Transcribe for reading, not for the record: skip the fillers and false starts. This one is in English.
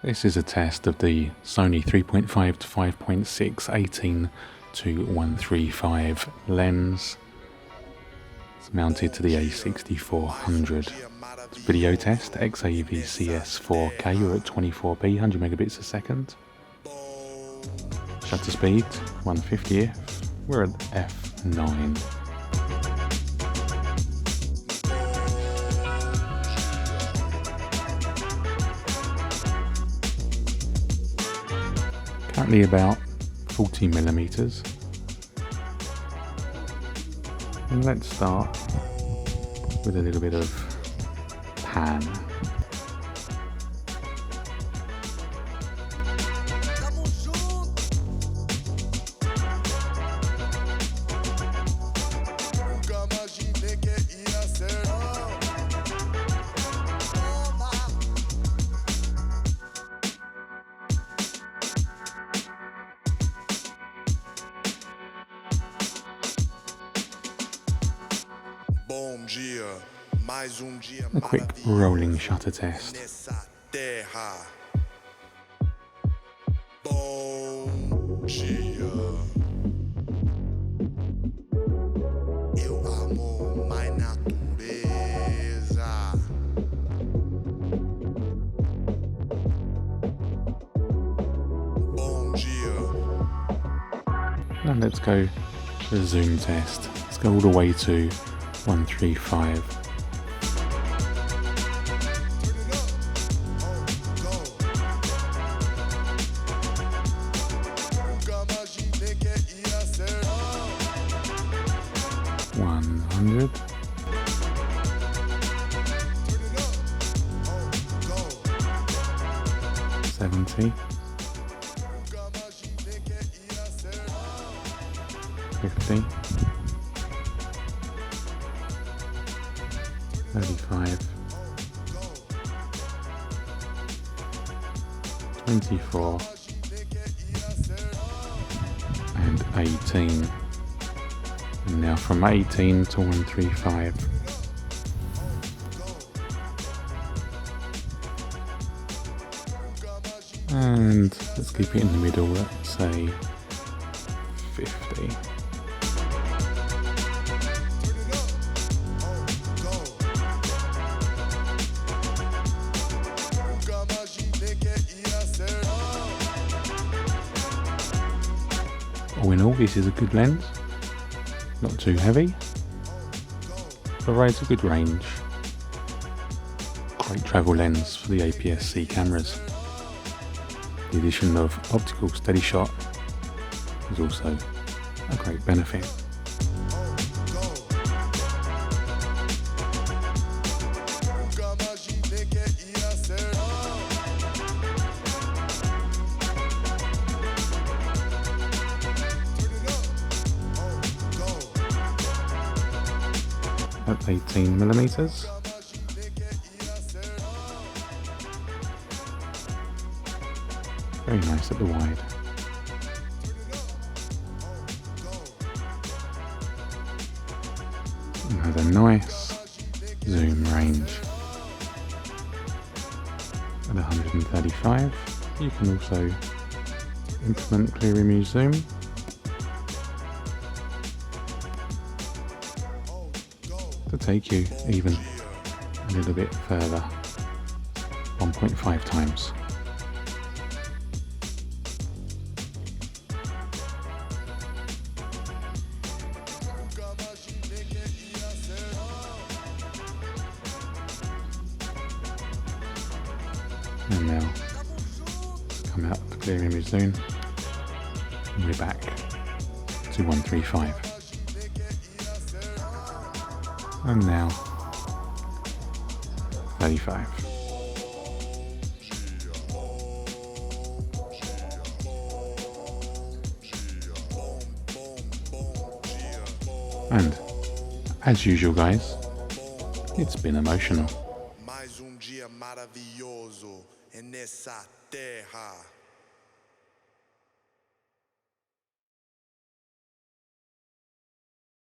This is a test of the Sony 3.5 to 5.6 18 to 135 lens. It's mounted to the A6400. It's video test, XAVCS 4K, we're at 24p, 100 megabits a second. Shutter speed, 150th, we're at f9. Currently about 40 millimeters. And let's start with a little bit of pan. A quick rolling shutter test. Now let's go to the zoom test. Let's go all the way to 135. $70, 50, 35, 24, and 18. And now from 18 to 135. And let's keep it in the middle, let's say 50. All in all, this is a good lens, not too heavy, provides a good range. Great travel lens for the APS-C cameras. The addition of optical steady shot is also a great benefit. At 18 millimeters. Very nice at the wide. And has a nice zoom range. At 135, you can also implement clear image zoom. To take you even a little bit further, 1.5 times. And now come out to clear image zoom, and we're back to 135. And now 35. And as usual, guys, it's been emotional. Mais dia maravilhoso nessa terra.